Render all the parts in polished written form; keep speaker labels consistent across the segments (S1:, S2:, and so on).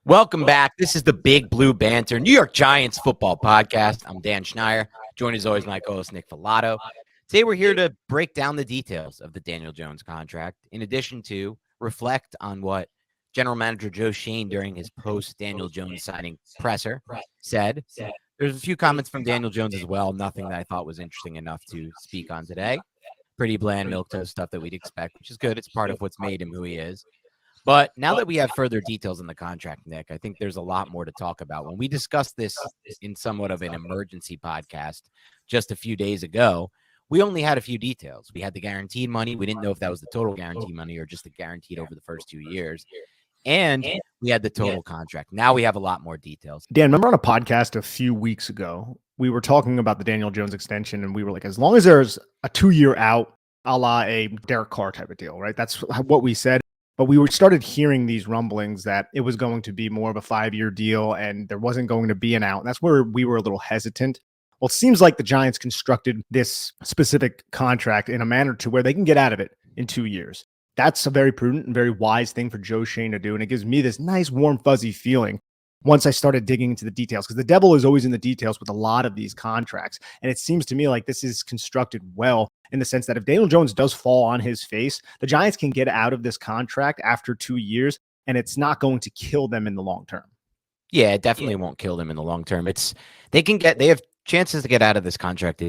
S1: Welcome back. This is the Big Blue Banter, New York Giants football podcast. I'm Dan Schneier. Joined as always, my co-host Nick Filato. Today we're here to break down the details of the Daniel Jones contract, in addition to reflect on what General Manager Joe Schoen during his post-Daniel Jones signing presser said. There's a few comments from Daniel Jones as well, nothing that I thought was interesting enough to speak on today. Pretty bland milquetoast stuff that we'd expect, which is good. It's part of what's made him who he is. But now that we have further details in the contract, Nick, I think there's a lot more to talk about. When we discussed this in somewhat of an emergency podcast just a few days ago, we only had a few details. We had the guaranteed money. We didn't know if that was the total guaranteed money or just the guaranteed over the first 2 years. And we had the total contract. Now we have a lot more details.
S2: Dan, remember on a podcast a few weeks ago, we were talking about the Daniel Jones extension, and we were like, as long as there's a 2-year out, a la a Derek Carr type of deal, right? That's what we said. But we started hearing these rumblings that it was going to be more of a 5-year deal and there wasn't going to be an out. And that's where we were a little hesitant. Well, it seems like the Giants constructed this specific contract in a manner to where they can get out of it in 2 years. That's a very prudent and very wise thing for Joe Schoen to do. And it gives me this nice, warm, fuzzy feeling once I started digging into the details, because the devil is always in the details with a lot of these contracts. And it seems to me like this is constructed well in the sense that if Daniel Jones does fall on his face, the Giants can get out of this contract after 2 years, and it's not going to kill them in the long term.
S1: Yeah, it definitely won't kill them in the long term. They have chances to get out of this contract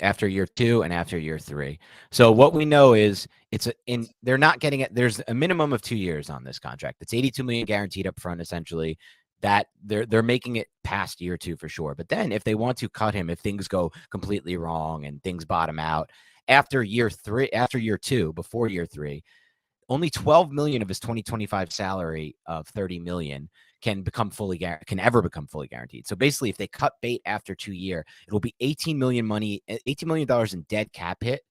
S1: after year 2 and after year 3. So what we know is they're not getting it. There's a minimum of 2 years on this contract. It's $82 million guaranteed up front, essentially. That they're making it past year 2 for sure. But then if they want to cut him, if things go completely wrong and things bottom out after year 2, before year 3, only $12 million of his 2025 salary of $30 million can ever become fully guaranteed. So basically, if they cut bait after 2 years, it will be $18 million in dead cap hit,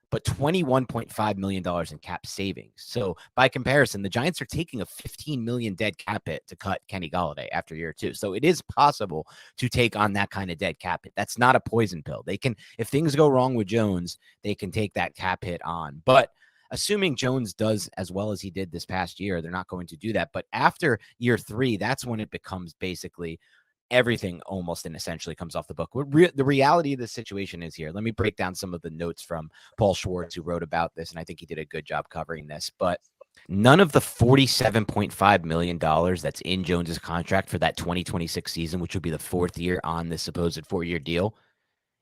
S1: but $21.5 million in cap savings. So by comparison, the Giants are taking a $15 million dead cap hit to cut Kenny Golladay after year 2. So it is possible to take on that kind of dead cap hit. That's not a poison pill. They can, if things go wrong with Jones, they can take that cap hit on. But assuming Jones does as well as he did this past year, they're not going to do that. But after year 3, that's when it becomes basically everything almost and essentially comes off the book. The reality of the situation is here. Let me break down some of the notes from Paul Schwartz, who wrote about this, and I think he did a good job covering this. But none of the $47.5 million that's in Jones's contract for that 2026 season, which would be the 4th year on this supposed 4-year deal,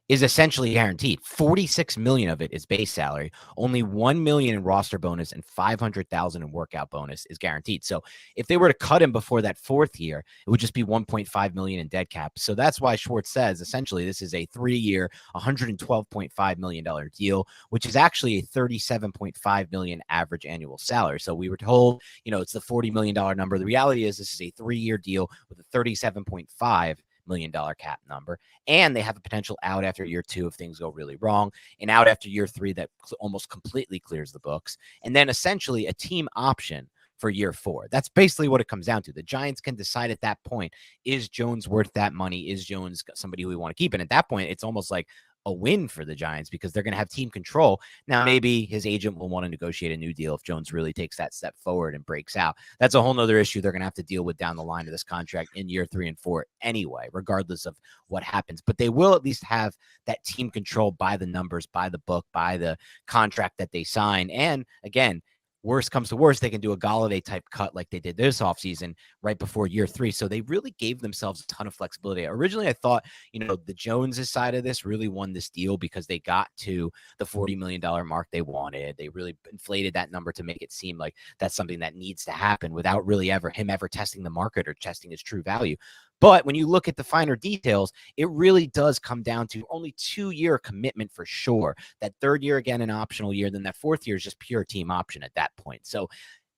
S1: is essentially guaranteed. $46 million of it is base salary. Only $1 million in roster bonus and $500,000 in workout bonus is guaranteed. So if they were to cut him before that 4th year, it would just be $1.5 million in dead cap. So that's why Schwartz says essentially this is a 3-year, $112.5 million deal, which is actually a $37.5 million average annual salary. So we were told, it's the $40 million number. The reality is this is a 3-year deal with a $37.5 million cap number, and they have a potential out after year 2 if things go really wrong, and out after year 3 that almost completely clears the books, and then essentially a team option for year 4. That's basically what it comes down to. The Giants can decide at that point, is Jones worth that money? Is Jones somebody who we want to keep? And at that point, it's almost like a win for the Giants because they're going to have team control. Now, maybe his agent will want to negotiate a new deal if Jones really takes that step forward and breaks out. That's a whole nother issue they're going to have to deal with down the line of this contract in year 3 and 4 anyway, regardless of what happens. But they will at least have that team control by the numbers, by the book, by the contract that they sign. And again, worst comes to worst, they can do a Golladay type cut like they did this offseason right before year 3. So they really gave themselves a ton of flexibility. Originally, I thought, the Jones' side of this really won this deal because they got to the $40 million mark they wanted. They really inflated that number to make it seem like that's something that needs to happen without really ever testing the market or testing his true value. But when you look at the finer details, it really does come down to only 2-year commitment for sure. That 3rd year, again, an optional year. Then that 4th year is just pure team option at that point. So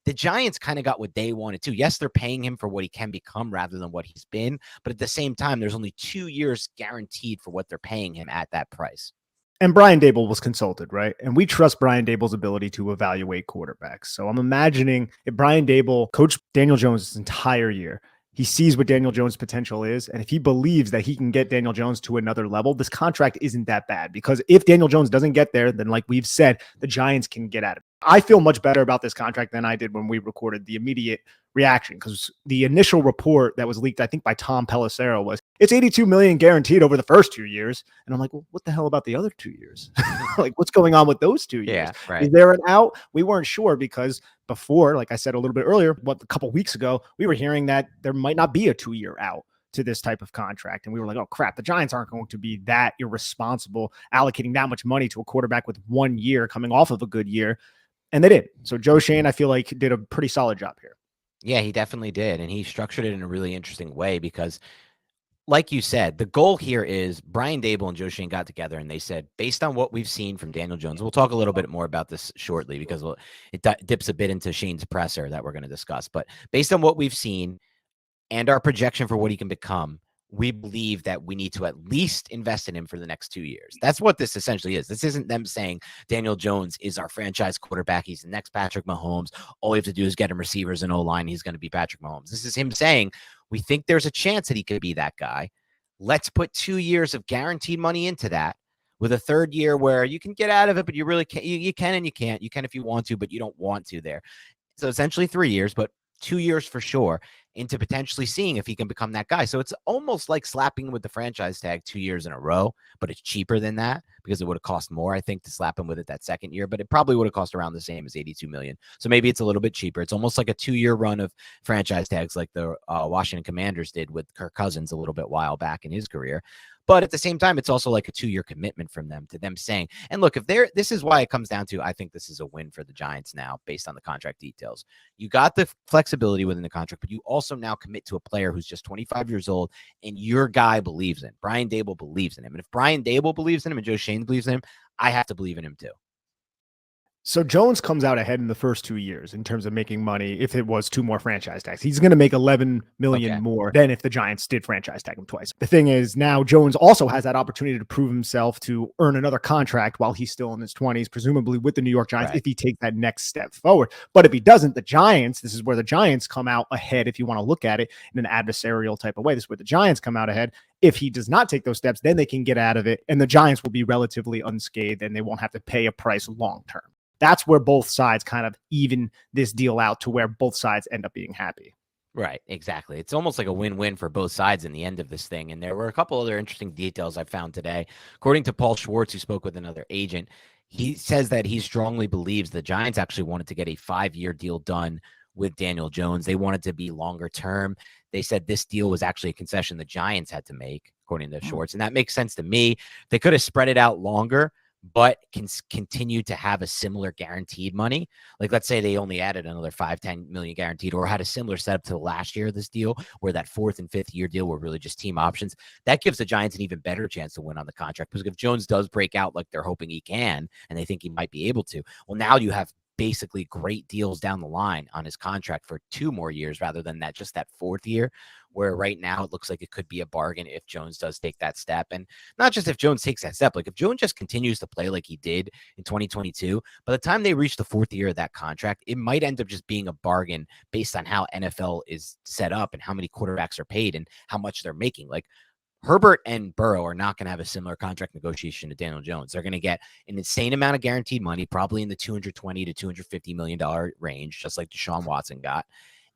S1: the Giants kind of got what they wanted to. Yes, they're paying him for what he can become rather than what he's been. But at the same time, there's only 2 years guaranteed for what they're paying him at that price.
S2: And Brian Daboll was consulted, right? And we trust Brian Daboll's ability to evaluate quarterbacks. So I'm imagining if Brian Daboll coached Daniel Jones this entire year, he sees what Daniel Jones' potential is. And if he believes that he can get Daniel Jones to another level, this contract isn't that bad. Because if Daniel Jones doesn't get there, then like we've said, the Giants can get at it. I feel much better about this contract than I did when we recorded the immediate reaction, because the initial report that was leaked, I think by Tom Pelissero, was it's 82 million guaranteed over the first 2 years. And I'm like, well, what the hell about the other 2 years? Like, what's going on with those 2 years?
S1: Yeah, right.
S2: Is there an out? We weren't sure, because before, like I said a little bit earlier, a couple weeks ago, we were hearing that there might not be a 2-year out to this type of contract. And we were like, oh crap, the Giants aren't going to be that irresponsible allocating that much money to a quarterback with 1 year coming off of a good year. And they did. So Joe Schoen, I feel like, did a pretty solid job here.
S1: Yeah, he definitely did. And he structured it in a really interesting way because, like you said, the goal here is Brian Daboll and Joe Schoen got together and they said, based on what we've seen from Daniel Jones, we'll talk a little bit more about this shortly because it dips a bit into Shane's presser that we're going to discuss. But based on what we've seen and our projection for what he can become, we believe that we need to at least invest in him for the next 2 years. That's what this essentially is. This isn't them saying Daniel Jones is our franchise quarterback. He's the next Patrick Mahomes. All we have to do is get him receivers and O-line. He's going to be Patrick Mahomes. This is him saying, we think there's a chance that he could be that guy. Let's put 2 years of guaranteed money into that, with a third year where you can get out of it, but you really can't. You can and you can't. You can if you want to, but you don't want to there. So essentially 3 years, but 2 years for sure, into potentially seeing if he can become that guy. So it's almost like slapping him with the franchise tag 2 years in a row, but it's cheaper than that because it would have cost more, I think, to slap him with it that second year, but it probably would have cost around the same as 82 million. So maybe it's a little bit cheaper. It's almost like a 2-year run of franchise tags like the Washington Commanders did with Kirk Cousins a little bit while back in his career. But at the same time, it's also like a 2-year commitment from them to them saying, and look, this is why it comes down to, I think this is a win for the Giants now based on the contract details. You got the flexibility within the contract, but you also now commit to a player who's just 25 years old and your guy believes in. Brian Daboll believes in him. And if Brian Daboll believes in him and Joe Schoen believes in him, I have to believe in him too.
S2: So Jones comes out ahead in the first 2 years in terms of making money. If it was 2 more franchise tags, he's going to make 11 million more than if the Giants did franchise tag him twice. The thing is, now Jones also has that opportunity to prove himself to earn another contract while he's still in his 20s, presumably with the New York Giants, if he takes that next step forward. But if he doesn't, the Giants, this is where the Giants come out ahead. If you want to look at it in an adversarial type of way, this is where the Giants come out ahead. If he does not take those steps, then they can get out of it, and the Giants will be relatively unscathed, and they won't have to pay a price long term. That's where both sides kind of even this deal out to where both sides end up being happy.
S1: Right, exactly. It's almost like a win-win for both sides in the end of this thing. And there were a couple other interesting details I found today. According to Paul Schwartz, who spoke with another agent, he says that he strongly believes the Giants actually wanted to get a 5-year deal done with Daniel Jones. They wanted to be longer term. They said this deal was actually a concession the Giants had to make, according to Schwartz. And that makes sense to me. They could have spread it out longer, but can continue to have a similar guaranteed money. Like, let's say they only added another 5-10 million guaranteed, or had a similar setup to the last year of this deal, where that 4th and 5th year deal were really just team options. That gives the Giants an even better chance to win on the contract, because if Jones does break out like they're hoping he can, and they think he might be able to, well, now you have basically great deals down the line on his contract for 2 more years rather than just that 4th year, where right now it looks like it could be a bargain if Jones does take that step. And not just if Jones takes that step, like if Jones just continues to play like he did in 2022, by the time they reach the 4th year of that contract, it might end up just being a bargain based on how NFL is set up and how many quarterbacks are paid and how much they're making. Like, Herbert and Burrow are not going to have a similar contract negotiation to Daniel Jones. They're going to get an insane amount of guaranteed money, probably in the $220 to $250 million range, just like Deshaun Watson got.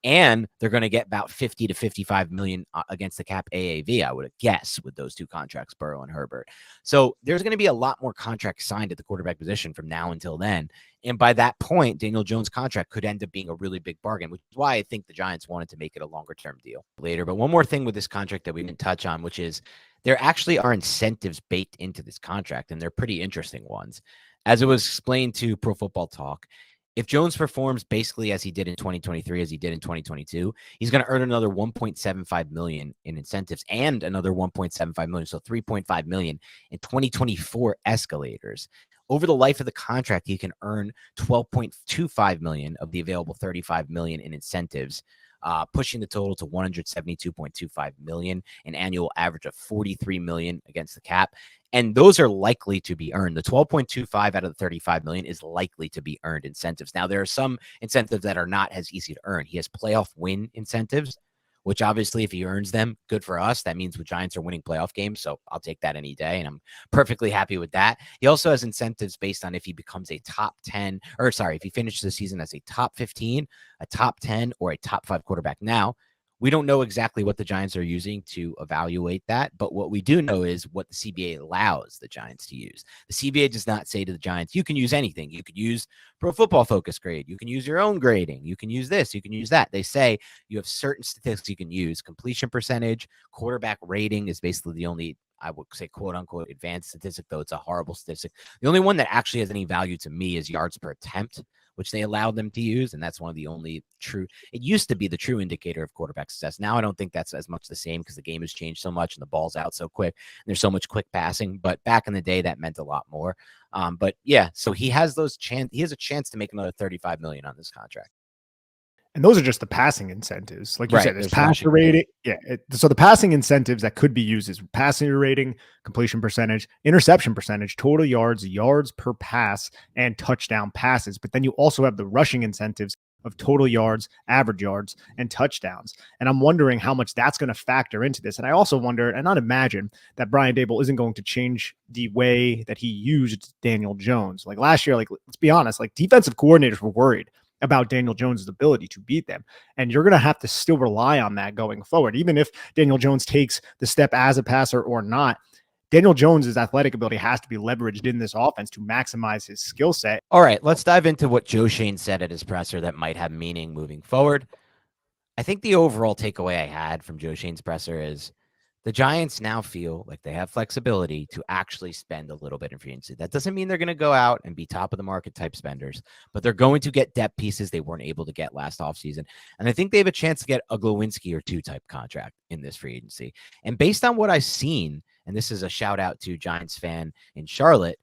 S1: And they're going to get about 50 to 55 million against the cap AAV, I would guess, with those 2 contracts, Burrow and Herbert. So there's going to be a lot more contracts signed at the quarterback position from now until then. And by that point, Daniel Jones' contract could end up being a really big bargain, which is why I think the Giants wanted to make it a longer-term deal later. But one more thing with this contract that we didn't touch on, which is there actually are incentives baked into this contract, and they're pretty interesting ones. As it was explained to Pro Football Talk, if Jones performs basically as he did in 2023, as he did in 2022, he's going to earn another 1.75 million in incentives and another 1.75 million. So 3.5 million in 2024 escalators. Over the life of the contract, he can earn 12.25 million of the available 35 million in incentives, pushing the total to 172.25 million, an annual average of 43 million against the cap. And those are likely to be earned. The 12.25 out of the 35 million is likely to be earned incentives. Now, there are some incentives that are not as easy to earn. He has playoff win incentives, which obviously if he earns them, good for us. That means the Giants are winning playoff games. So I'll take that any day. And I'm perfectly happy with that. He also has incentives based on if he becomes a top 10, or sorry, if he finishes the season as a top 15, a top 10, or a top 5 quarterback. Now, we don't know exactly what the Giants are using to evaluate that, but what we do know is what the CBA allows the Giants to use. The CBA does not say to the Giants, you can use anything. You could use Pro Football Focus grade. You can use your own grading. You can use this. You can use that. They say you have certain statistics you can use. Completion percentage, quarterback rating is basically the only, I would say, quote unquote, advanced statistic, though it's a horrible statistic. The only one that actually has any value to me is yards per attempt, which they allowed them to use. And that's one of the only true, it used to be the true indicator of quarterback success. Now I don't think that's as much the same because the game has changed so much and the ball's out so quick. And there's so much quick passing. But back in the day, that meant a lot more. But yeah, so he has he has a chance to make another $35 million on this contract.
S2: And those are just the passing incentives. Like you
S1: Right,
S2: said, there's
S1: there's
S2: passer rating. Yeah. So the passing incentives that could be used is passing rating, completion percentage, interception percentage, total yards, yards per pass, and touchdown passes. But then you also have the rushing incentives of total yards, average yards, and touchdowns. And I'm wondering how much that's going to factor into this. And I also wonder, and not imagine, that Brian Daboll isn't going to change the way that he used Daniel Jones. Like last year, like let's be honest, like defensive coordinators were worried about Daniel Jones' ability to beat them. And you're going to have to still rely on that going forward. Even if Daniel Jones takes the step as a passer or not, Daniel Jones' athletic ability has to be leveraged in this offense to maximize his skill set.
S1: All right, let's dive into what Joe Schoen said at his presser that might have meaning moving forward. I think the overall takeaway I had from Joe Schoen's presser is the Giants now feel like they have flexibility to actually spend a little bit in free agency. That doesn't mean they're going to go out and be top of the market type spenders, but they're going to get depth pieces they weren't able to get last offseason. And I think they have a chance to get a Glowinski or 2 type contract in this free agency. And based on what I've seen, and this is a shout out to Giants fan in Charlotte,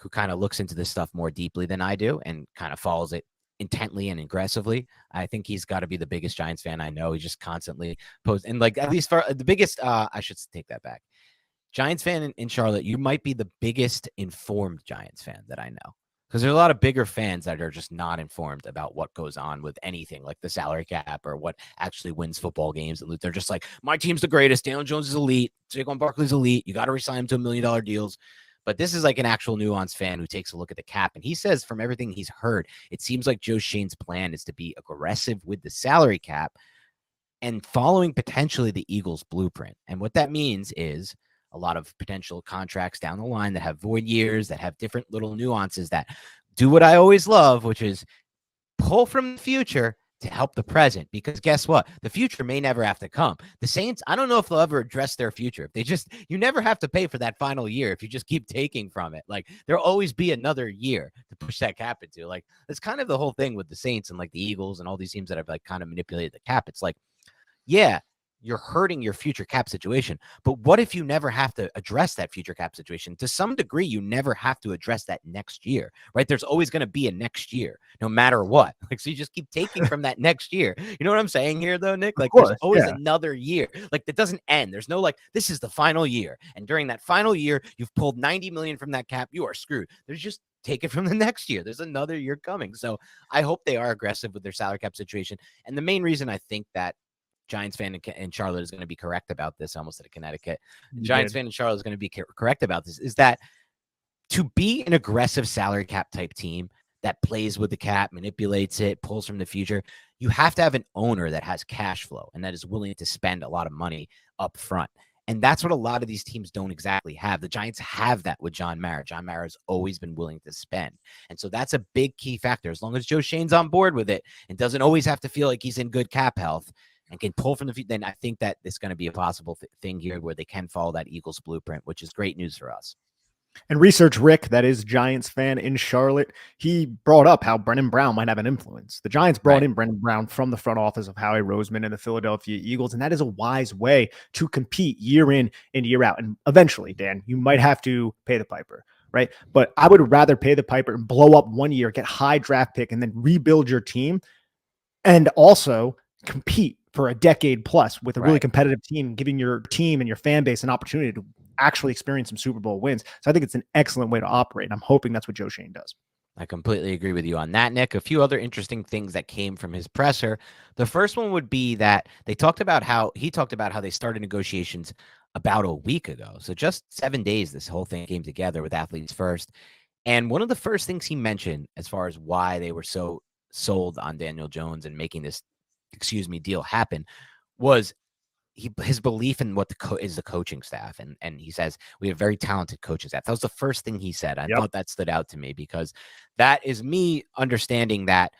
S1: who kind of looks into this stuff more deeply than I do and kind of follows it intently and aggressively. I think he's got to be the biggest Giants fan I know. He just constantly posts, and like at least for the biggest, I should take that back. Giants fan in Charlotte, you might be the biggest informed Giants fan that I know. Because there's a lot of bigger fans that are just not informed about what goes on with anything like the salary cap or what actually wins football games. They're just like, my team's the greatest. Daniel Jones is elite. Saquon Barkley's elite. You got to resign him to $1 million deals. But this is like an actual nuanced fan who takes a look at the cap. And he says from everything he's heard, it seems like Joe Schoen's plan is to be aggressive with the salary cap and following potentially the Eagles' blueprint. And what that means is a lot of potential contracts down the line that have void years, that have different little nuances that do what I always love, which is pull from the future to help the present. Because guess what? The future may never have to come. The Saints, I don't know if they'll ever address their future. You never have to pay for that final year if you just keep taking from it. Like there'll always be another year to push that cap into. Like that's kind of the whole thing with the Saints and like the Eagles and all these teams that have like kind of manipulated the cap. It's like, yeah, you're hurting your future cap situation. But what if you never have to address that future cap situation? To some degree, you never have to address that next year, right? There's always going to be a next year, no matter what. Like, so you just keep taking from that next year. You know what I'm saying here, though, Nick? Like, there's always another year. Like, that doesn't end. There's no like, this is the final year. And during that final year, you've pulled 90 million from that cap. You are screwed. There's just take it from the next year. There's another year coming. So I hope they are aggressive with their salary cap situation. And the main reason I think that Giants fan in Charlotte is going to be correct about this. I almost said Connecticut. Giants fan in Charlotte is going to be correct about this. Is that to be an aggressive salary cap type team that plays with the cap, manipulates it, pulls from the future, you have to have an owner that has cash flow and that is willing to spend a lot of money up front. And that's what a lot of these teams don't exactly have. The Giants have that with John Mara. John Mara has always been willing to spend. And so that's a big key factor. As long as Joe Schoen's on board with it and doesn't always have to feel like he's in good cap health, and can pull from the future, then I think that it's going to be a possible thing here where they can follow that Eagles blueprint, which is great news for us.
S2: And Research Rick, that is Giants fan in Charlotte, he brought up how Brennan Brown might have an influence. The Giants brought in Brennan Brown from the front office of Howie Roseman and the Philadelphia Eagles, and that is a wise way to compete year in and year out. And eventually, Dan, you might have to pay the piper, right? But I would rather pay the piper and blow up 1 year, get high draft pick, and then rebuild your team, and also compete for a decade plus with a really competitive team, giving your team and your fan base an opportunity to actually experience some Super Bowl wins. So I think it's an excellent way to operate. And I'm hoping that's what Joe Schoen does.
S1: I completely agree with you on that, Nick. A few other interesting things that came from his presser. The first one would be that he talked about how they started negotiations about a week ago. So just 7 days, this whole thing came together with Athletes First. And one of the first things he mentioned as far as why they were so sold on Daniel Jones and making this, deal happen was his belief in what is the coaching staff, and he says we have very talented coaching staff. That was the first thing he said. I
S2: Yep.
S1: thought that stood out to me because that is me understanding that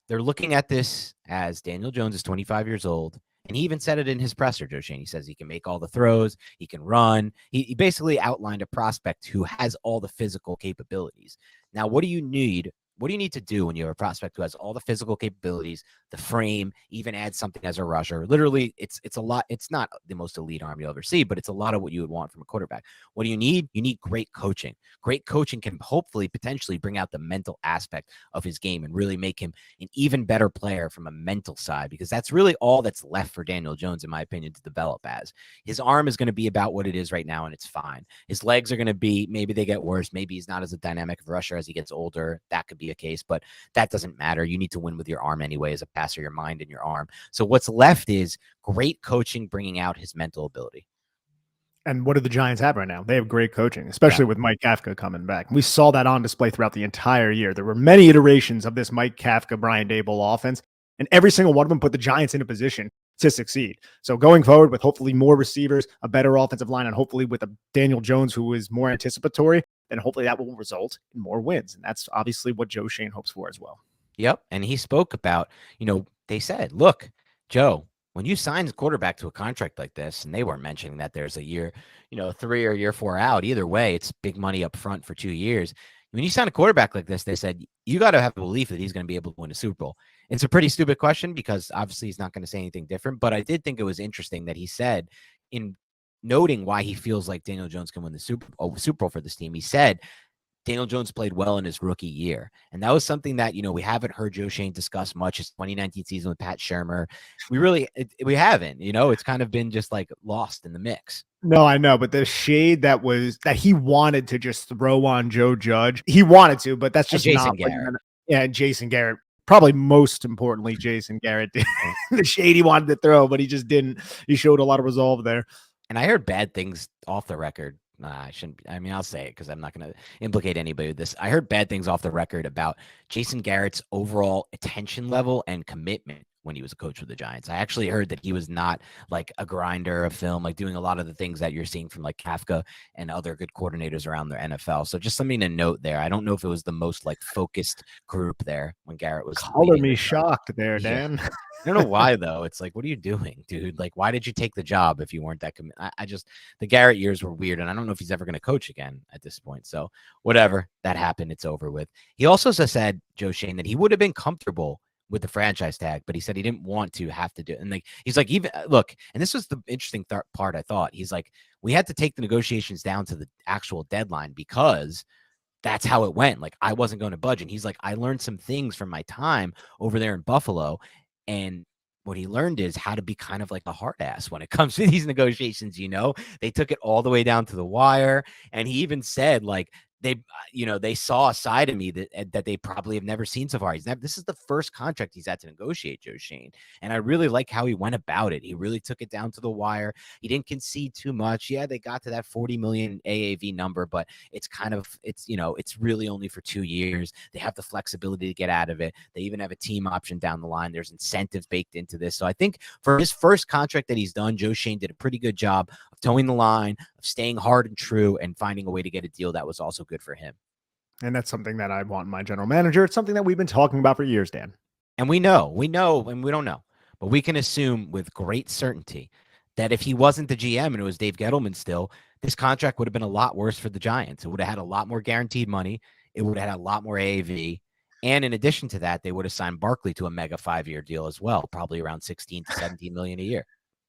S1: they're looking at this as Daniel Jones is 25 years old. And he even said it in his presser, Joe Schoen. He says he can make all the throws, he can run. He basically outlined a prospect who has all the physical capabilities. Now, what do you need? What do you need to do when you have a prospect who has all the physical capabilities, the frame, even add something as a rusher? Literally, it's a lot. It's not the most elite arm you'll ever see, but it's a lot of what you would want from a quarterback. What do you need? You need great coaching. Great coaching can hopefully potentially bring out the mental aspect of his game and really make him an even better player from a mental side, because that's really all that's left for Daniel Jones, in my opinion, to develop as. His arm is going to be about what it is right now, and it's fine. His legs are going to be, maybe they get worse. Maybe he's not as a dynamic rusher as he gets older. That could be a case, but that doesn't matter. You need to win with your arm anyway as a passer, your mind and your arm. So what's left is great coaching, bringing out his mental ability.
S2: And what do the Giants have right now? They have great coaching, especially with Mike Kafka coming back. We saw that on display throughout the entire year. There were many iterations of this Mike Kafka, Brian Daboll offense, and every single one of them put the Giants in a position to succeed. So going forward with hopefully more receivers, a better offensive line, and hopefully with a Daniel Jones who is more anticipatory, then hopefully that will result in more wins. And that's obviously what Joe Schoen hopes for as well.
S1: Yep. And he spoke about, they said, look, Joe, when you sign a quarterback to a contract like this, and they weren't mentioning that there's a year, 3 or year 4 out, either way, it's big money up front for 2 years. When you sign a quarterback like this, they said, you got to have a belief that he's going to be able to win a Super Bowl. It's a pretty stupid question because obviously he's not going to say anything different, but I did think it was interesting that he said, in noting why he feels like Daniel Jones can win the Super Bowl for this team, he said, Daniel Jones played well in his rookie year. And that was something that, we haven't heard Joe Schoen discuss much. His 2019 season with Pat Shermer. We haven't, it's kind of been just like lost in the mix.
S2: No, I know, but the shade that he wanted to just throw on Joe Judge, he wanted to, but that's just
S1: Jason
S2: not.
S1: Garrett.
S2: Yeah, Jason Garrett. Probably most importantly, Jason Garrett did the shade he wanted to throw, but he just didn't. He showed a lot of resolve there.
S1: And I heard bad things off the record. I shouldn't. I mean, I'll say it because I'm not going to implicate anybody with this. I heard bad things off the record about Jason Garrett's overall attention level and commitment when he was a coach with the Giants. I actually heard that he was not like a grinder of film, like doing a lot of the things that you're seeing from like Kafka and other good coordinators around the NFL. So just something to note there. I don't know if it was the most like focused group there when Garrett was.
S2: Color me shocked there, Dan.
S1: Yeah. I don't know why though. It's like, what are you doing, dude? Like, why did you take the job if you weren't that committed? The Garrett years were weird, and I don't know if he's ever going to coach again at this point. So whatever, that happened. It's over with. He also said, Joe Schoen, that he would have been comfortable with the franchise tag, but he said he didn't want to have to do it. And like, he's like, even look, and this was the interesting part I thought. He's like, we had to take the negotiations down to the actual deadline because that's how it went. Like, I wasn't going to budge. And he's like, I learned some things from my time over there in Buffalo. And what he learned is how to be kind of like a hard ass when it comes to these negotiations. They took it all the way down to the wire. And he even said, like, they saw a side of me that they probably have never seen so far. This is the first contract he's had to negotiate, Joe Schoen. And I really like how he went about it. He really took it down to the wire. He didn't concede too much. Yeah, they got to that 40 million AAV number, but it's really only for 2 years. They have the flexibility to get out of it. They even have a team option down the line. There's incentives baked into this. So I think for his first contract that he's done, Joe Schoen did a pretty good job of towing the line, of staying hard and true, and finding a way to get a deal that was also good for him.
S2: And that's something that I want in my general manager. It's something that we've been talking about for years, Dan.
S1: And we know, and we don't know, but we can assume with great certainty that if he wasn't the GM and it was Dave Gettleman still, this contract would have been a lot worse for the Giants. It would have had a lot more guaranteed money. It would have had a lot more AAV. And in addition to that, they would have signed Barkley to a mega 5-year deal as well, probably around 16 to 17 million a year.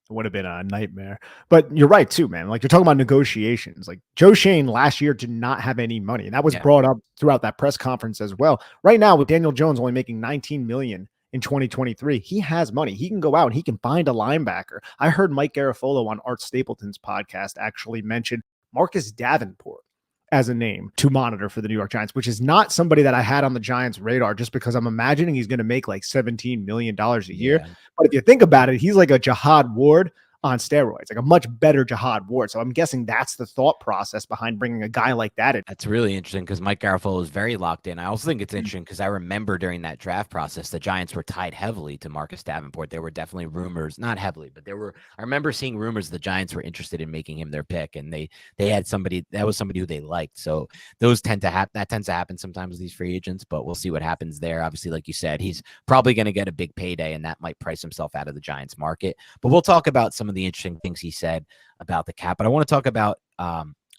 S2: It would have been a nightmare. But you're right, too, man. Like, you're talking about negotiations. Like, Joe Schoen last year did not have any money. And that was brought up throughout that press conference as well. Right now, with Daniel Jones only making $19 million in 2023, he has money. He can go out and he can find a linebacker. I heard Mike Garafolo on Art Stapleton's podcast actually mention Marcus Davenport, as a name to monitor for the New York Giants, which is not somebody that I had on the Giants' radar just because I'm imagining he's going to make like $17 million a year.
S1: Yeah.
S2: But if you think about it, he's like a Jihad Ward on steroids, like a much better Jihad Ward. So I'm guessing that's the thought process behind bringing a guy like that in.
S1: That's really interesting because Mike Garafolo is very locked in. I also think it's interesting because I remember during that draft process, the Giants were tied heavily to Marcus Davenport. There were definitely rumors, not heavily, but I remember seeing rumors the Giants were interested in making him their pick, and they had somebody that was somebody who they liked. So those tends to happen sometimes with these free agents, but we'll see what happens there. Obviously, like you said, he's probably going to get a big payday, and that might price himself out of the Giants market. But we'll talk about some of the interesting things he said about the cap. But I want to talk about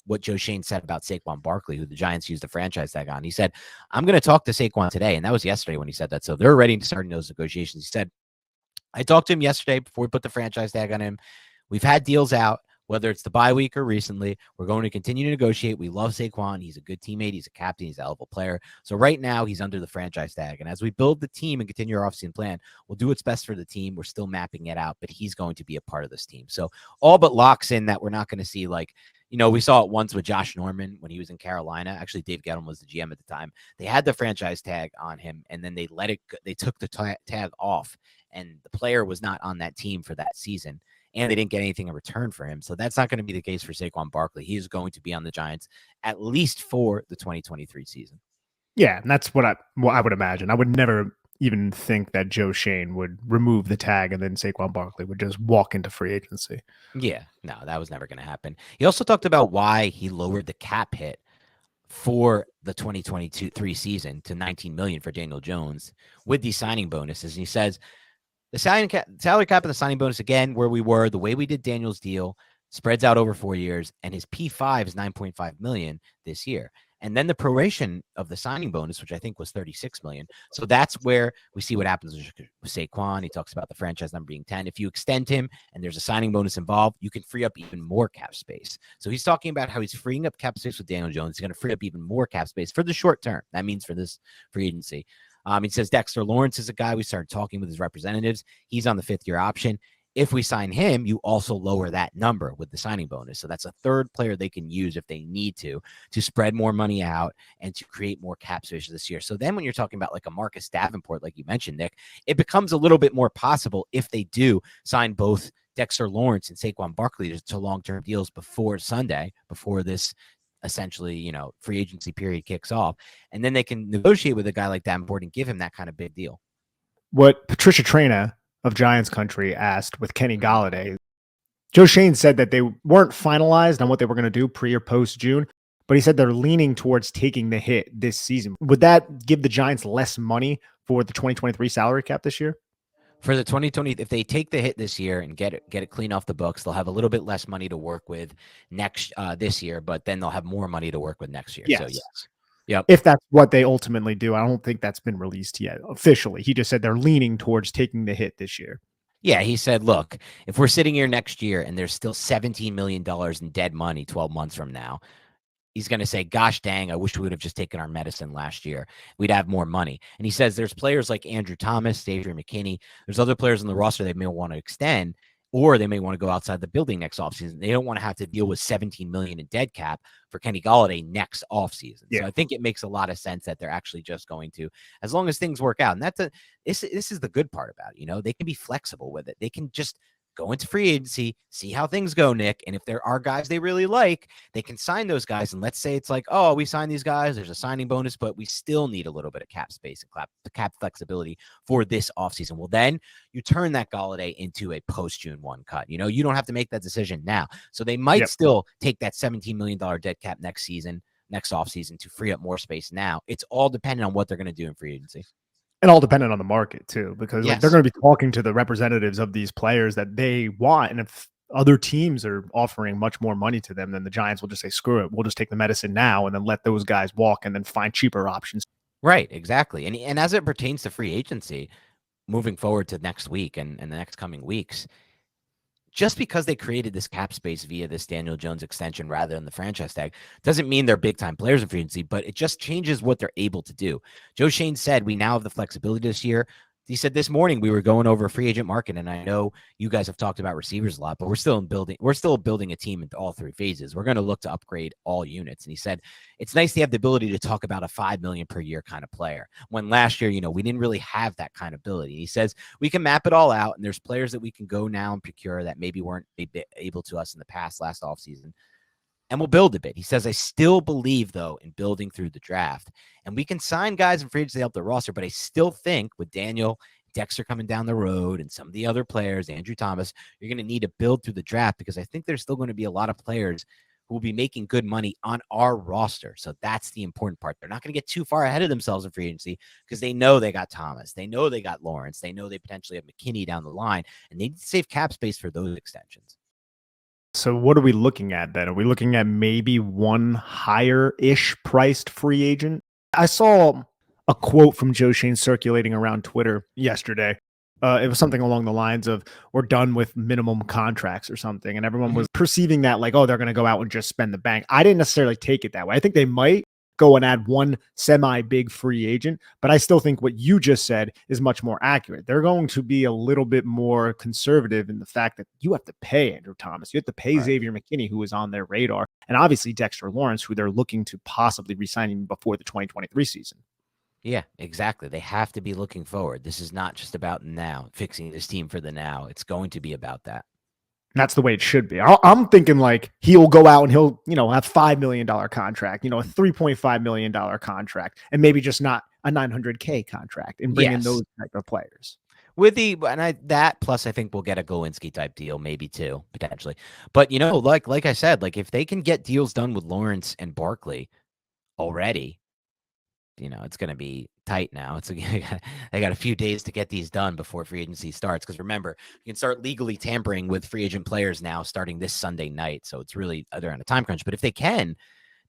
S1: what Joe Schoen said about Saquon Barkley, who the Giants used the franchise tag on. He said, I'm going to talk to Saquon today. And that was yesterday when he said that. So they're ready to start those negotiations. He said, I talked to him yesterday before we put the franchise tag on him. We've had deals out, whether it's the bye week or recently. We're going to continue to negotiate. We love Saquon. He's a good teammate. He's a captain. He's a hell of a player. So right now he's under the franchise tag. And as we build the team and continue our offseason plan, we'll do what's best for the team. We're still mapping it out, but he's going to be a part of this team. So all but locks in that we're not going to see like, we saw it once with Josh Norman when he was in Carolina. Actually, Dave Gettleman was the GM at the time. They had the franchise tag on him, and then they took the tag off, and the player was not on that team for that season, and they didn't get anything in return for him. So that's not going to be the case for Saquon Barkley. He is going to be on the Giants at least for the 2023 season.
S2: Yeah, and that's what I would imagine. I would never even think that Joe Schoen would remove the tag and then Saquon Barkley would just walk into free agency.
S1: Yeah, no, that was never going to happen. He also talked about why he lowered the cap hit for the 2022-3 season to $19 million for Daniel Jones with these signing bonuses. And he says the salary cap and the signing bonus, again, where we were, the way we did Daniel's deal, spreads out over 4 years, and his P5 is $9.5 million this year. And then the proration of the signing bonus, which I think was $36 million. So that's where we see what happens with Saquon. He talks about the franchise number being 10. If you extend him and there's a signing bonus involved, you can free up even more cap space. So he's talking about how he's freeing up cap space with Daniel Jones. He's going to free up even more cap space for the short term. That means for this free agency. He says Dexter Lawrence is a guy we started talking with his representatives. He's on the 5th-year option. If we sign him, you also lower that number with the signing bonus. So that's a third player they can use if they need to spread more money out and to create more cap space this year. So then when you're talking about like a Marcus Davenport, like you mentioned, Nick, it becomes a little bit more possible if they do sign both Dexter Lawrence and Saquon Barkley to long-term deals before Sunday, before this essentially, free agency period kicks off. And then they can negotiate with a guy like Davenport and give him that kind of big deal.
S2: What Patricia Traina of Giants Country asked with Kenny Golladay, Joe Schoen said that they weren't finalized on what they were going to do pre or post June, but he said they're leaning towards taking the hit this season. Would that give the Giants less money for the 2023 salary cap this year?
S1: For the 2020, if they take the hit this year and get it clean off the books, they'll have a little bit less money to work with this year, but then they'll have more money to work with next year.
S2: Yes.
S1: So yes. Yep.
S2: If that's what they ultimately do. I don't think that's been released yet officially. He just said they're leaning towards taking the hit this year.
S1: Yeah, he said, look, if we're sitting here next year and there's still $17 million in dead money 12 months from now, he's going to say, gosh dang, I wish we would have just taken our medicine last year. We'd have more money. And he says there's players like Andrew Thomas, Adrian McKinney. There's other players on the roster they may want to extend, or they may want to go outside the building next offseason. They don't want to have to deal with $17 million in dead cap for Kenny Golladay next offseason. Yeah. So I think it makes a lot of sense that they're actually just going to, as long as things work out. And this is the good part about it. They can be flexible with it. They can just go into free agency, see how things go, Nick. And if there are guys they really like, they can sign those guys. And let's say it's like, oh, we signed these guys, there's a signing bonus, but we still need a little bit of cap space and cap flexibility for this offseason. Well, then you turn that Golladay into a post-June 1 cut. You don't have to make that decision now. So they might still take that $17 million dead cap next offseason to free up more space now. It's all dependent on what they're going to do in free agency.
S2: And all dependent on the market too, because they're going to be talking to the representatives of these players that they want. And if other teams are offering much more money to them, then the Giants will just say, screw it. We'll just take the medicine now and then let those guys walk and then find cheaper options.
S1: Right. Exactly. And as it pertains to free agency moving forward to next week and the next coming weeks, just because they created this cap space via this Daniel Jones extension rather than the franchise tag doesn't mean they're big-time players in free agency, but it just changes what they're able to do. Joe Schoen said, we now have the flexibility this year he said this morning we were going over a free agent market, and I know you guys have talked about receivers a lot, but we're still building a team in all three phases. We're going to look to upgrade all units. And he said it's nice to have the ability to talk about a $5 million per year kind of player. When last year, we didn't really have that kind of ability. He says we can map it all out, and there's players that we can go now and procure that maybe weren't able to us in the past last offseason. And we'll build a bit. He says, I still believe, though, in building through the draft. And we can sign guys in free agency to help the roster, but I still think with Daniel, Dexter coming down the road, and some of the other players, Andrew Thomas, you're going to need to build through the draft because I think there's still going to be a lot of players who will be making good money on our roster. So that's the important part. They're not going to get too far ahead of themselves in free agency because they know they got Thomas. They know they got Lawrence. They know they potentially have McKinney down the line, and they need to save cap space for those extensions.
S2: So what are we looking at then? Are we looking at maybe one higher-ish priced free agent? I saw a quote from Joe Schoen circulating around Twitter yesterday. It was something along the lines of, we're done with minimum contracts or something. And everyone was perceiving that like, oh, they're going to go out and just spend the bank. I didn't necessarily take it that way. I think they might go and add one semi-big free agent, but I still think what you just said is much more accurate. They're going to be a little bit more conservative in the fact that you have to pay Andrew Thomas. You have to pay Xavier McKinney, who is on their radar, and obviously Dexter Lawrence, who they're looking to possibly re-sign him before the 2023 season.
S1: Yeah, exactly. They have to be looking forward. This is not just about now, fixing this team for the now. It's going to be about that.
S2: That's the way it should be. I'm thinking like he'll go out and he'll, have $5 million contract, a $3.5 million contract, and maybe just not a $900K contract, and bring in those type of players.
S1: With that plus I think we'll get a Glowinski type deal, maybe too, potentially. But like I said, like if they can get deals done with Lawrence and Barkley already, it's going to be tight now. They got a few days to get these done before free agency starts. Because remember, you can start legally tampering with free agent players now starting this Sunday night. So it's really they're on a time crunch. But if they can,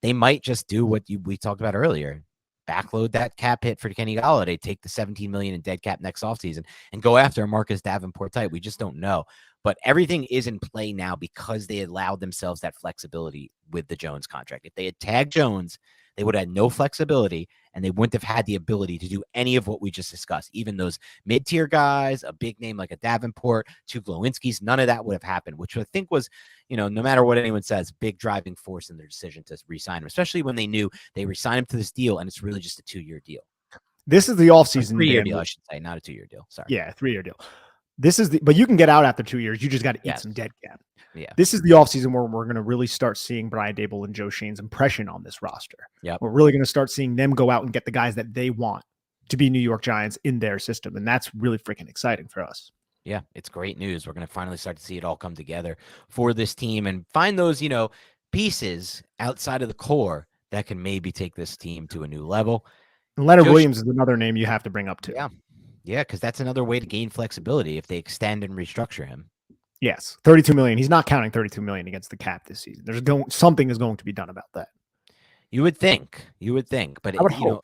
S1: they might just do what we talked about earlier. Backload that cap hit for Kenny Golladay, take the $17 million in dead cap next offseason, and go after a Marcus Davenport type. We just don't know. But everything is in play now because they allowed themselves that flexibility with the Jones contract. If they had tagged Jones, they would have had no flexibility, and they wouldn't have had the ability to do any of what we just discussed. Even those mid-tier guys, a big name like a Davenport, two Glowinskis, none of that would have happened, which I think was, no matter what anyone says, big driving force in their decision to re-sign him, especially when they knew they re-signed him to this deal, and it's really just a 2-year deal.
S2: This is the offseason.
S1: 3-year deal, I should say, not a 2-year deal. Sorry.
S2: Yeah, 3-year deal. But you can get out after 2 years. You just got to eat some dead cap.
S1: Yeah.
S2: This is the offseason where we're going to really start seeing Brian Daboll and Joe Schoen's impression on this roster.
S1: Yep.
S2: We're really going to start seeing them go out and get the guys that they want to be New York Giants in their system. And that's really freaking exciting for us.
S1: Yeah, it's great news. We're going to finally start to see it all come together for this team and find those, pieces outside of the core that can maybe take this team to a new level.
S2: And Leonard Williams is another name you have to bring up too.
S1: Yeah, because that's another way to gain flexibility if they extend and restructure him.
S2: Yes, $32 million. He's not counting $32 million against the cap this season. Something is going to be done about that.
S1: You would think, but
S2: I would hope.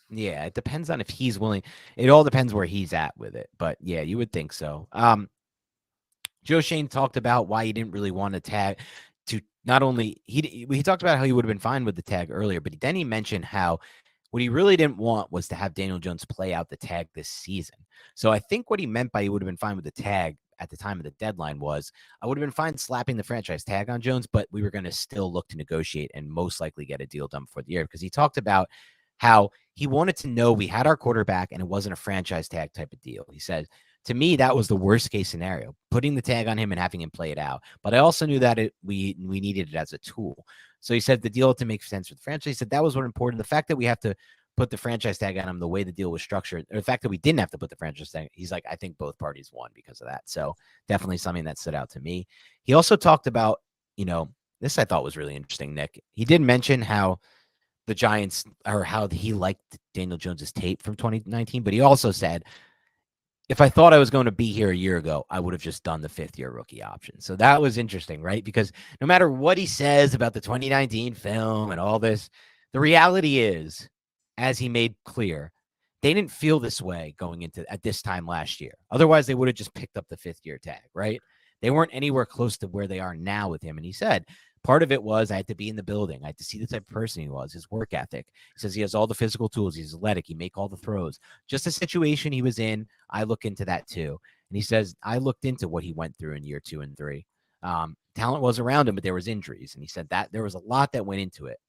S1: Yeah, it depends on if he's willing. It all depends where he's at with it, but yeah, you would think so. Joe Schoen talked about why he didn't really want to tag. To not only he talked about how he would have been fine with the tag earlier, but then he mentioned how what he really didn't want was to have Daniel Jones play out the tag this season. So I think what he meant by he would have been fine with the tag at the time of the deadline was I would have been fine slapping the franchise tag on Jones, but we were going to still look to negotiate and most likely get a deal done before the year, because he talked about how he wanted to know we had our quarterback and it wasn't a franchise tag type of deal. He said, to me, that was the worst case scenario, putting the tag on him and having him play it out. But I also knew that we needed it as a tool. So he said the deal had to make sense for the franchise. He said that was what important. The fact that we have to put the franchise tag on him, the way the deal was structured, or the fact that we didn't have to put the franchise tag, he's like, I think both parties won because of that. So definitely something that stood out to me. He also talked about, this I thought was really interesting, Nick. He did mention how the Giants, or how he liked Daniel Jones's tape from 2019, but he also said, if I thought I was going to be here a year ago, I would have just done the 5th-year rookie option. So that was interesting, right? Because no matter what he says about the 2019 film and all this, the reality is, as he made clear, they didn't feel this way going into at this time last year. Otherwise, they would have just picked up the 5th-year tag, right? They weren't anywhere close to where they are now with him. And he said, Part of it was I had to be in the building. I had to see the type of person he was, his work ethic. He says he has all the physical tools. He's athletic. He make all the throws. Just the situation he was in, I look into that too. And he says, I looked into what he went through in year 2 and 3. Talent was around him, but there was injuries. And he said that there was a lot that went into it.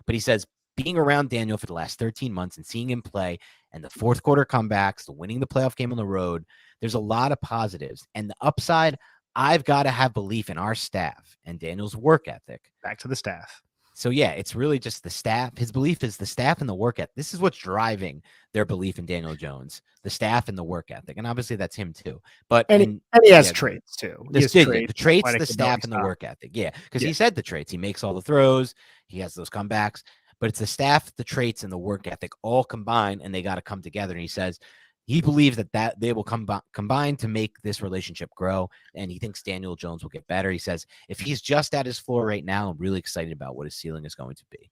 S1: But he says, being around Daniel for the last 13 months and seeing him play and the fourth quarter comebacks, the winning the playoff game on the road, there's a lot of positives. And the upside, I've got to have belief in our staff and Daniel's work ethic.
S2: Back to the staff.
S1: So, yeah, it's really just the staff. His belief is the staff and the work ethic. This is what's driving their belief in Daniel Jones, the staff and the work ethic. And obviously that's him too. But
S2: and he has traits too.
S1: The traits, the staff, and the work ethic. Yeah, because he said the traits. He makes all the throws. He has those comebacks. But it's the staff, the traits, and the work ethic all combined, and they got to come together. And he says he believes that they will combine to make this relationship grow, and he thinks Daniel Jones will get better. He says if he's just at his floor right now, I'm really excited about what his ceiling is going to be.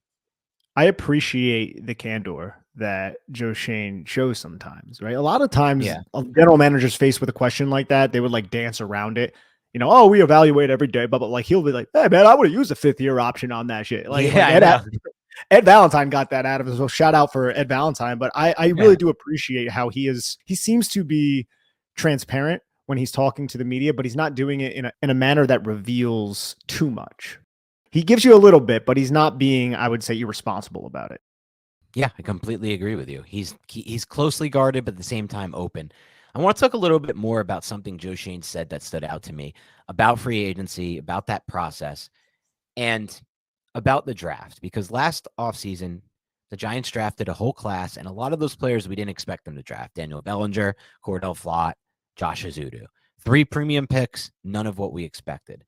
S2: I appreciate the candor that Joe Schoen shows sometimes, right? A lot of times, general managers faced with a question like that, they would like dance around it. You know, oh, we evaluate every day, but like he'll be like, hey, man, I would have used a 5th-year option on that shit. Like, Ed Valentine got that out of us. So shout out for Ed Valentine. But I really do appreciate how he seems to be transparent when he's talking to the media, but he's not doing it in a manner that reveals too much. He gives you a little bit, but he's not being, I would say, irresponsible about it.
S1: Yeah, I completely agree with you. He's closely guarded, but at the same time open. I want to talk a little bit more about something Joe Schoen said that stood out to me about free agency, about that process, and about the draft, because last offseason, the Giants drafted a whole class, and a lot of those players we didn't expect them to draft. Daniel Bellinger, Cordell Flott, Josh Azudu. 3 premium picks, none of what we expected.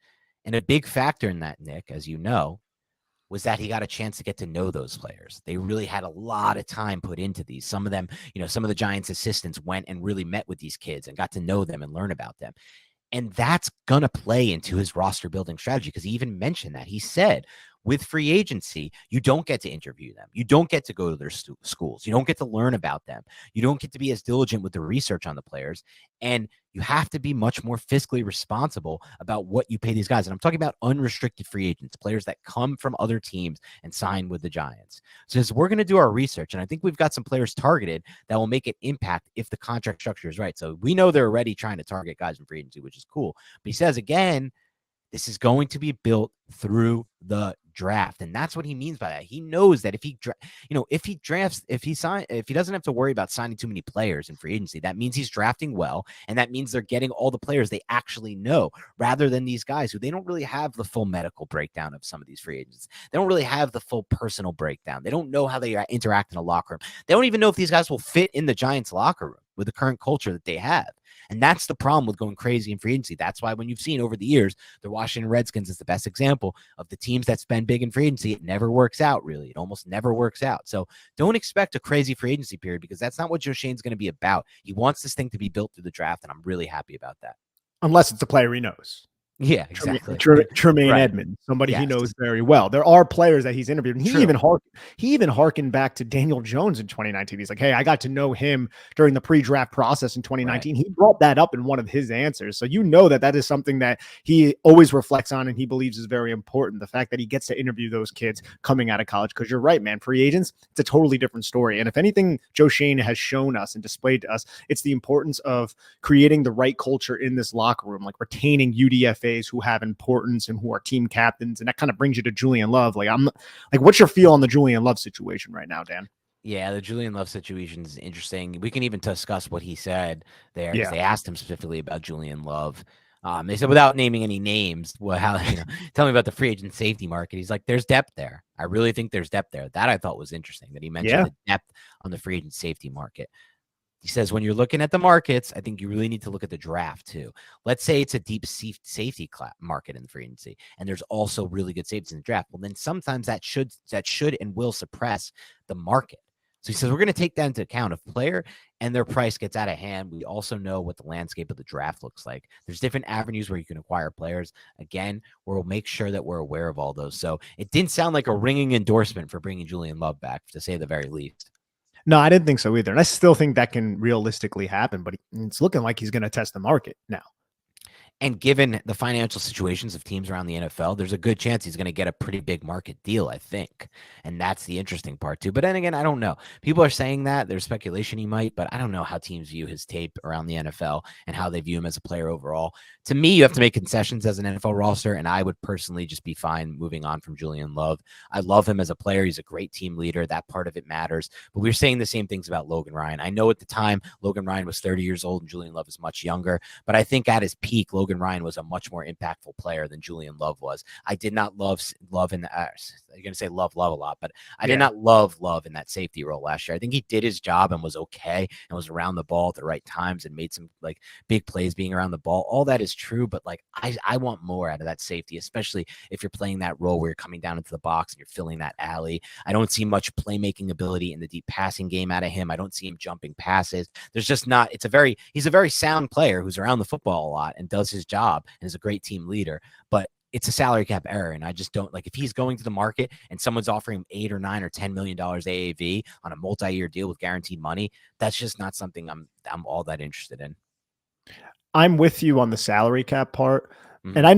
S1: And a big factor in that, Nick, as you know, was that he got a chance to get to know those players. They really had a lot of time put into these. Some of them, some of the Giants assistants went and really met with these kids and got to know them and learn about them. And that's going to play into his roster building strategy, because he even mentioned that. He said, with free agency, you don't get to interview them. You don't get to go to their schools. You don't get to learn about them. You don't get to be as diligent with the research on the players. And you have to be much more fiscally responsible about what you pay these guys. And I'm talking about unrestricted free agents, players that come from other teams and sign with the Giants. So we're going to do our research, and I think we've got some players targeted that will make an impact if the contract structure is right. So we know they're already trying to target guys in free agency, which is cool. But he says, again, this is going to be built through the draft. And that's what he means by that. He knows that if he doesn't have to worry about signing too many players in free agency, that means he's drafting well. And that means they're getting all the players they actually know, rather than these guys who they don't really have the full medical breakdown of some of these free agents. They don't really have the full personal breakdown. They don't know how they interact in a locker room. They don't even know if these guys will fit in the Giants locker room with the current culture that they have. And that's the problem with going crazy in free agency. That's why when you've seen over the years, the Washington Redskins is the best example of the teams that spend big in free agency. It never works out, really. It almost never works out. So don't expect a crazy free agency period, because that's not what Joe Schoen's going to be about. He wants this thing to be built through the draft, and I'm really happy about that.
S2: Unless it's a player he knows.
S1: Yeah, exactly.
S2: Tremaine Edmonds, somebody he knows very well. There are players that he's interviewed, and he even harkened back to Daniel Jones in 2019. He's like, hey, I got to know him during the pre-draft process in 2019. Right. He brought that up in one of his answers. So you know that is something that he always reflects on and he believes is very important. The fact that he gets to interview those kids coming out of college, because you're right, man, free agents, it's a totally different story. And if anything Joe Schoen has shown us and displayed to us, it's the importance of creating the right culture in this locker room, like retaining UDFA who have importance and who are team captains. And that kind of brings you to Julian Love. What's your feel on the Julian Love situation right now, Dan?
S1: Yeah, the Julian Love situation is interesting. We can even discuss what he said there, because they asked him specifically about Julian Love. They said, without naming any names, tell me about the free agent safety market. He's like, there's depth there. I really think there's depth there. That I thought was interesting, that he mentioned the depth on the free agent safety market. He says, when you're looking at the markets, I think you really need to look at the draft too. Let's say it's a deep safety market in the free agency, and there's also really good safeties in the draft. Well, then sometimes that should and will suppress the market. So he says, we're going to take that into account. If player and their price gets out of hand, we also know what the landscape of the draft looks like. There's different avenues where you can acquire players. Again, we'll make sure that we're aware of all those. So it didn't sound like a ringing endorsement for bringing Julian Love back, to say the very least.
S2: No, I didn't think so either. And I still think that can realistically happen, but it's looking like he's going to test the market now.
S1: And given the financial situations of teams around the NFL, there's a good chance he's going to get a pretty big market deal, I think. And that's the interesting part, too. But then again, I don't know. People are saying that. There's speculation he might, but I don't know how teams view his tape around the NFL and how they view him as a player overall. To me, you have to make concessions as an NFL roster, and I would personally just be fine moving on from Julian Love. I love him as a player. He's a great team leader. That part of it matters. But we're saying the same things about Logan Ryan. I know at the time, Logan Ryan was 30 years old and Julian Love is much younger. But I think at his peak, Logan Ryan was a much more impactful player than Julian Love was. I did not love in the, you're going to say love a lot, but I did not love in that safety role last year. I think he did his job and was okay and was around the ball at the right times and made some like big plays being around the ball. All that is true, but like I want more out of that safety, especially if you're playing that role where you're coming down into the box and you're filling that alley. I don't see much playmaking ability in the deep passing game out of him. I don't see him jumping passes. There's just not, he's a very sound player who's around the football a lot and does his job and is a great team leader, but it's a salary cap error. And I just don't like if he's going to the market and someone's offering him $8 or $9 or $10 million AAV on a multi-year deal with guaranteed money. That's just not something I'm all that interested in.
S2: I'm with you on the salary cap part.
S1: Mm-hmm.
S2: And I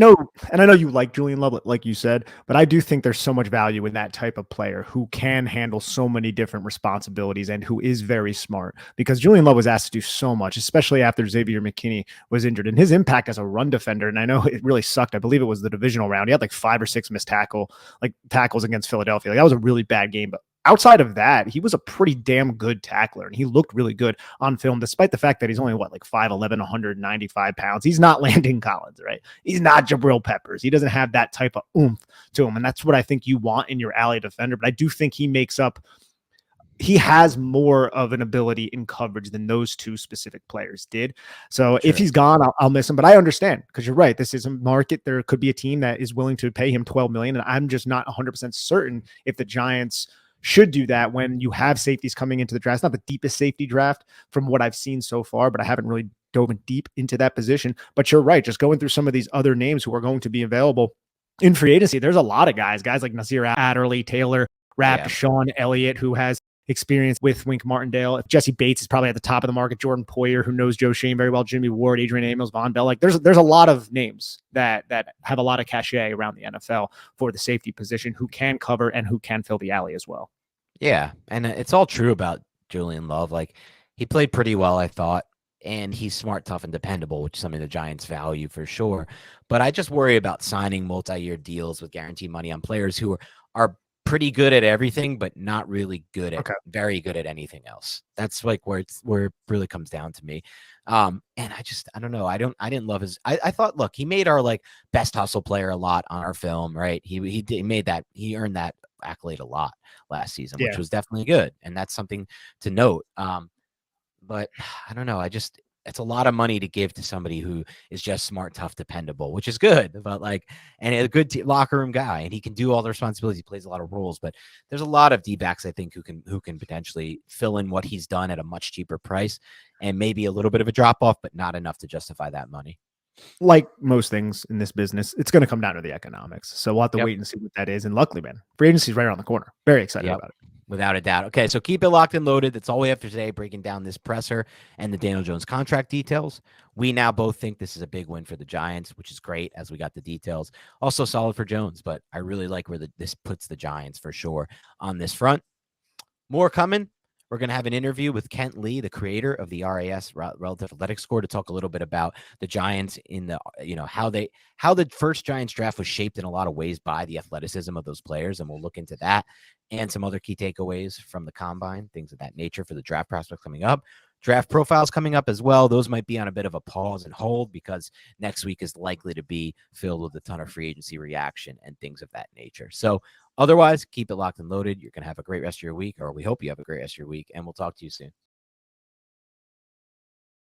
S2: know you like Julian Love, like you said, but I do think there's so much value in that type of player who can handle so many different responsibilities and who is very smart, because Julian Love was asked to do so much, especially after Xavier McKinney was injured, and his impact as a run defender. And I know it really sucked. I believe it was the divisional round. He had like 5 or 6 missed tackles against Philadelphia. Like that was a really bad game, but outside of that, he was a pretty damn good tackler, and he looked really good on film, despite the fact that he's only 5'11", 195 pounds. He's not Landon Collins, right? He's not Jabril Peppers. He doesn't have that type of oomph to him, and that's what I think you want in your alley defender. But I do think he has more of an ability in coverage than those two specific players did. So if he's gone, I'll miss him. But I understand, because you're right. This is a market. There could be a team that is willing to pay him $12 million, and I'm just not 100% certain if the Giants should do that when you have safeties coming into the draft. It's not the deepest safety draft from what I've seen so far, but I haven't really dove deep into that position. But you're right. Just going through some of these other names who are going to be available in free agency, there's a lot of guys like Nasir Adderley, Taylor Rapp, Sean Elliott, who has experience with Wink Martindale. If Jesse Bates is probably at the top of the market, Jordan Poyer, who knows Joe Shane very well, Jimmy Ward, Adrian Amos, Von Bell. Like there's a lot of names that have a lot of cachet around the NFL for the safety position, who can cover and who can fill the alley as well.
S1: Yeah, and it's all true about Julian Love. Like he played pretty well, I thought, and he's smart, tough, and dependable, which is something the Giants value for sure. But I just worry about signing multi-year deals with guaranteed money on players who are pretty good at everything, but not really good at very good at anything else. That's like where it really comes down to me. And I don't know. I didn't love his. I thought, look, he made our like best hustle player a lot on our film, right? He made that. He earned that accolade a lot last season, which was definitely good, and that's something to note. But I don't know. It's a lot of money to give to somebody who is just smart, tough, dependable, which is good. But and a good locker room guy, and he can do all the responsibilities. He plays a lot of roles. But there's a lot of D-backs, I think, who can potentially fill in what he's done at a much cheaper price, and maybe a little bit of a drop off, but not enough to justify that money.
S2: Like most things in this business, it's going to come down to the economics. So we'll have to wait and see what that is. And luckily, man, free agency is right around the corner. Very excited about it.
S1: Without a doubt. Okay, so keep it locked and loaded. That's all we have for today, breaking down this presser and the Daniel Jones contract details. We now both think this is a big win for the Giants, which is great as we got the details. Also solid for Jones, but I really like where this puts the Giants for sure on this front. More coming. We're going to have an interview with Kent Lee, the creator of the RAS Relative Athletic Score, to talk a little bit about the Giants in the, how the first Giants draft was shaped in a lot of ways by the athleticism of those players. And we'll look into that and some other key takeaways from the combine, things of that nature for the draft prospects coming up. Draft profiles coming up as well. Those might be on a bit of a pause and hold because next week is likely to be filled with a ton of free agency reaction and things of that nature. So otherwise, keep it locked and loaded. You're going to have a great rest of your week, or we hope you have a great rest of your week, and we'll talk to you soon.